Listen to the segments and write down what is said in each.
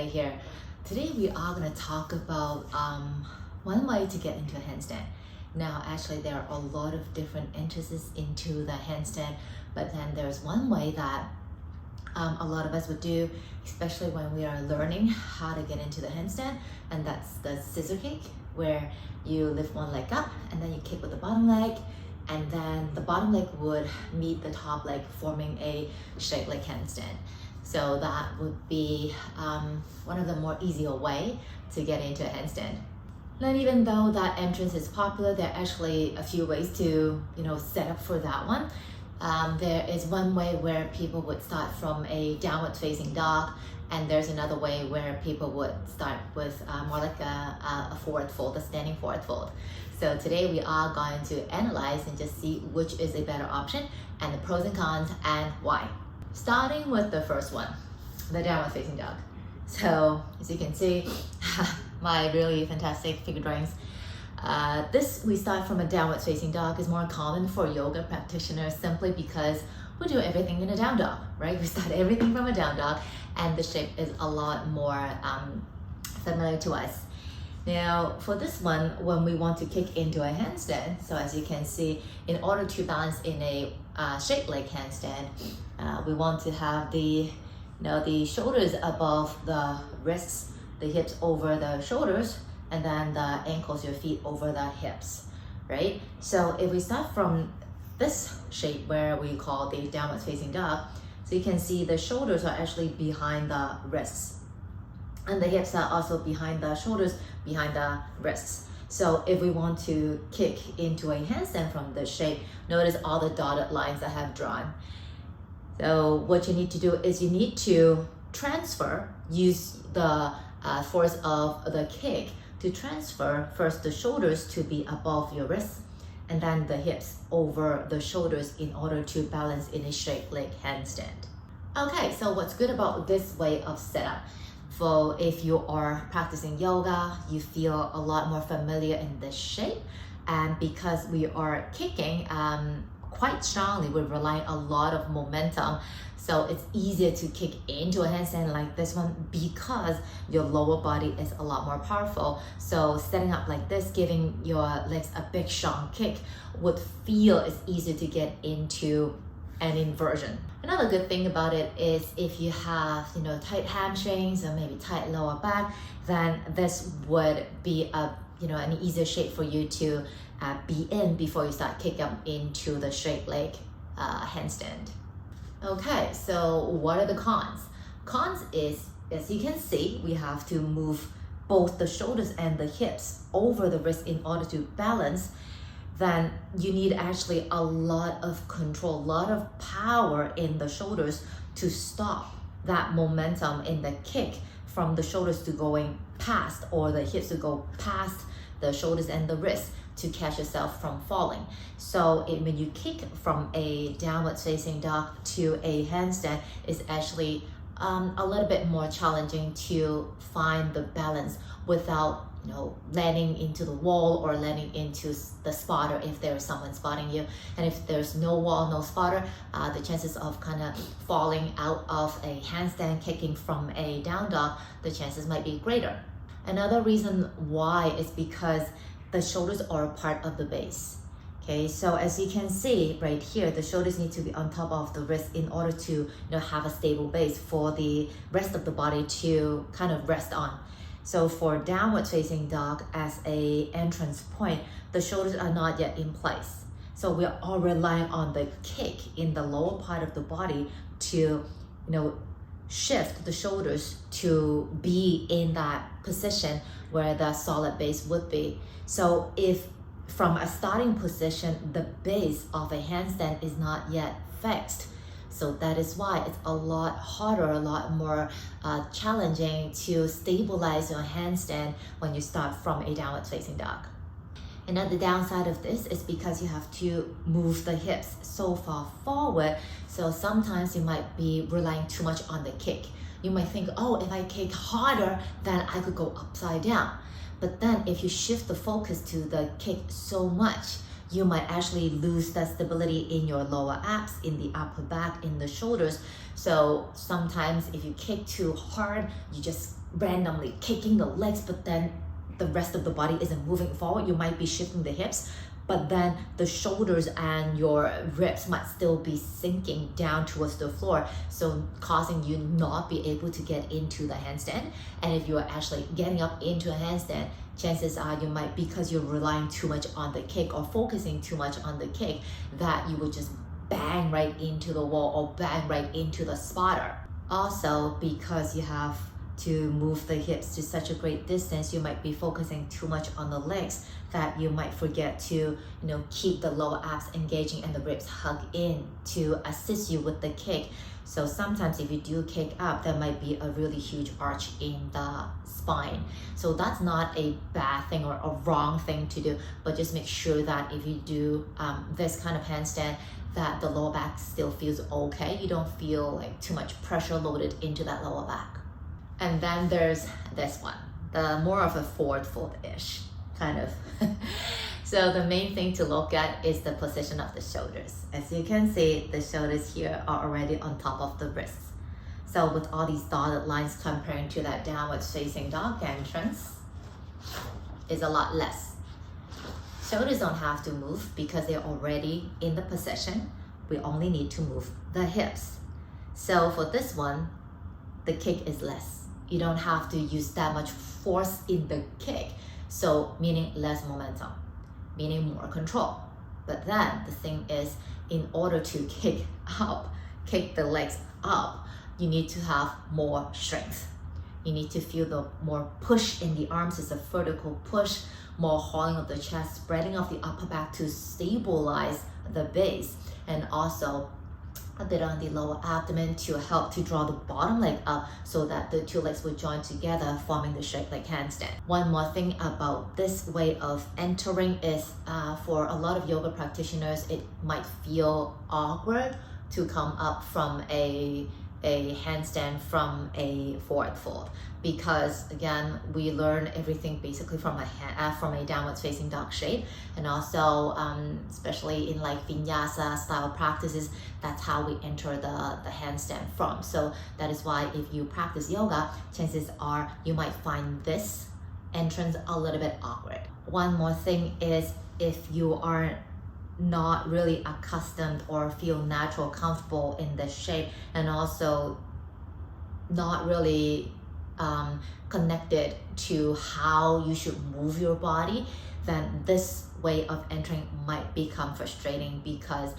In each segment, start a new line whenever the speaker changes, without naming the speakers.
Amanda here. Today we are going to talk about one way to get into a handstand. Now actually there are a lot of different entrances into the handstand, but then there's one way that a lot of us would do, especially when we are learning how to get into the handstand, and that's the scissor kick, where you lift one leg up and then you kick with the bottom leg, and then the bottom leg would meet the top leg, forming a straight leg handstand. So that would be one of the more easier way to get into a handstand. And even though that entrance is popular, there are actually a few ways to set up for that one. There is one way where people would start from a downward facing dog, and there's another way where people would start with more like a forward fold, a standing forward fold. So today we are going to analyze and just see which is a better option and the pros and cons and why. Starting with the first one, the downward facing dog. So as you can see, my really fantastic figure drawings. We start from a downward facing dog is more common for yoga practitioners simply because we do everything in a down dog, right? We start everything from a down dog, and the shape is a lot more familiar to us. Now for this one, when we want to kick into a handstand, so as you can see, in order to balance in a straight leg handstand, we want to have the shoulders above the wrists, the hips over the shoulders, and then the ankles, your feet over the hips, right? So if we start from this shape where we call the downward facing dog, so you can see the shoulders are actually behind the wrists, and the hips are also behind the shoulders, behind the wrists. So if we want to kick into a handstand from this shape, notice all the dotted lines I have drawn. So what you need to do is you need to use the force of the kick to transfer first the shoulders to be above your wrists, and then the hips over the shoulders in order to balance in a straight leg handstand. Okay, so what's good about this way of setup? So if you are practicing yoga, you feel a lot more familiar in this shape, and because we are kicking quite strongly, we're relying a lot of momentum, so it's easier to kick into a handstand like this one because your lower body is a lot more powerful. So setting up like this, giving your legs a big strong kick, would feel it's easier to get into an inversion. Another good thing about it is if you have tight hamstrings or maybe tight lower back, then this would be an easier shape for you to be in before you start kicking up into the straight leg handstand. Okay, so what are the cons? Cons is, as you can see, we have to move both the shoulders and the hips over the wrist in order to balance. Then you need actually a lot of control, a lot of power in the shoulders to stop that momentum in the kick from the shoulders to going past, or the hips to go past the shoulders and the wrist to catch yourself from falling. So when you kick from a downward facing dog to a handstand, it's actually a little bit more challenging to find the balance without landing into the wall or landing into the spotter if there is someone spotting you. And if there's no wall, no spotter, the chances of kind of falling out of a handstand kicking from a down dog, the chances might be greater. Another reason why is because the shoulders are a part of the base. Okay, so as you can see right here, the shoulders need to be on top of the wrist in order to have a stable base for the rest of the body to kind of rest on. So for downward facing dog as a entrance point, the shoulders are not yet in place. So we are all relying on the kick in the lower part of the body to shift the shoulders to be in that position where the solid base would be. So if from a starting position, the base of a handstand is not yet fixed, so that is why it's a lot harder, a lot more challenging to stabilize your handstand when you start from a downward facing dog. Another downside of this is because you have to move the hips so far forward, so sometimes you might be relying too much on the kick. You might think, oh, if I kick harder, then I could go upside down. But then if you shift the focus to the kick so much, you might actually lose the stability in your lower abs, in the upper back, in the shoulders. So sometimes if you kick too hard, you just randomly kicking the legs, but then the rest of the body isn't moving forward. You might be shifting the hips, but then the shoulders and your ribs might still be sinking down towards the floor, so causing you not be able to get into the handstand. And if you are actually getting up into a handstand, chances are you might, because you're relying too much on the kick or focusing too much on the kick, that you would just bang right into the wall or bang right into the spotter. Also, because you have to move the hips to such a great distance, you might be focusing too much on the legs that you might forget to keep the lower abs engaging and the ribs hug in to assist you with the kick. So sometimes if you do kick up, there might be a really huge arch in the spine. So that's not a bad thing or a wrong thing to do, but just make sure that if you do this kind of handstand, that the lower back still feels okay. You don't feel like too much pressure loaded into that lower back. And then there's this one, the more of a forward fold-ish kind of. So the main thing to look at is the position of the shoulders. As you can see, the shoulders here are already on top of the wrists. So with all these dotted lines comparing to that downward facing dog entrance, is a lot less. Shoulders don't have to move because they're already in the position. We only need to move the hips. So for this one, the kick is less. You don't have to use that much force in the kick. So meaning less momentum, meaning more control. But then the thing is, in order to kick the legs up, you need to have more strength. You need to feel the more push in the arms. It's a vertical push, more hauling of the chest, spreading of the upper back to stabilize the base, and also a bit on the lower abdomen to help to draw the bottom leg up so that the two legs will join together, forming the straight leg handstand. One more thing about this way of entering is for a lot of yoga practitioners, it might feel awkward to come up from a handstand from a forward fold, because again, we learn everything basically from a downwards facing dog shape, and also especially in like vinyasa style practices, that's how we enter the handstand from. So that is why if you practice yoga, chances are you might find this entrance a little bit awkward. One more thing is, if you are not really accustomed or feel natural, comfortable in this shape, and also not really connected to how you should move your body, then this way of entering might become frustrating, because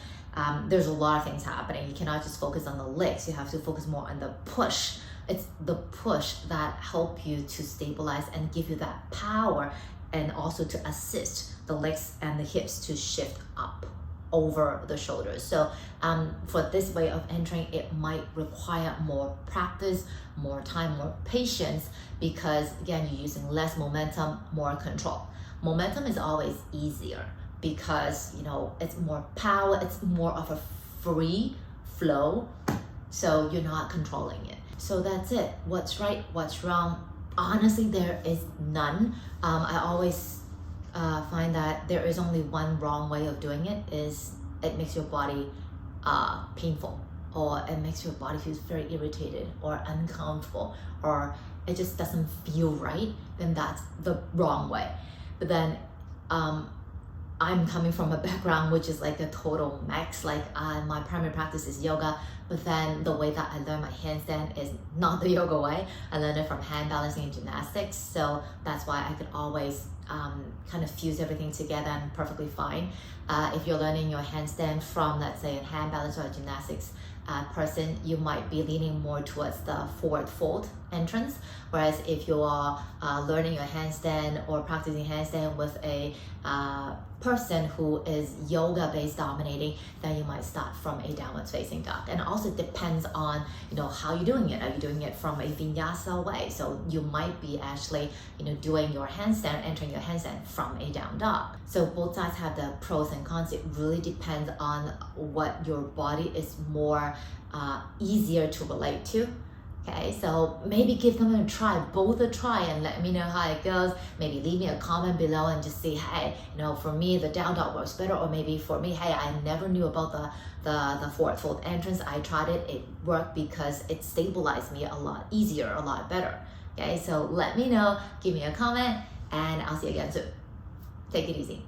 there's a lot of things happening. You cannot just focus on the legs, you have to focus more on the push. It's the push that help you to stabilize and give you that power, and also to assist the legs and the hips to shift up over the shoulders. So for this way of entering, it might require more practice, more time, more patience, because again, you're using less momentum, more control. Momentum is always easier because it's more power, it's more of a free flow, so you're not controlling it. So that's it. What's right, what's wrong? Honestly, there is none. I always find that there is only one wrong way of doing it, is it makes your body painful, or it makes your body feel very irritated or uncomfortable, or it just doesn't feel right, then that's the wrong way. But then I'm coming from a background which is like a total mix. Like my primary practice is yoga, but then the way that I learn my handstand is not the yoga way. I learned it from hand balancing and gymnastics, so that's why I could always kind of fuse everything together and perfectly fine. If you're learning your handstand from, let's say, a hand balance or a gymnastics person, you might be leaning more towards the forward fold entrance, whereas if you are learning your handstand or practicing handstand with a person who is yoga based dominating, then you might start from a downwards facing dog. And it also depends on how you're doing it. Are you doing it from a vinyasa way? So you might be actually doing your handstand, entering your handstand from a down dog. So both sides have the pros and cons. It really depends on what your body is more easier to relate to. Okay, so maybe give them a try, both a try, and let me know how it goes. Maybe leave me a comment below and just say, hey, for me the down dog works better, or maybe for me, hey, I never knew about the forward fold entrance. I tried it, it worked because it stabilized me a lot easier, a lot better. Okay, so let me know, give me a comment, and I'll see you again soon. Take it easy.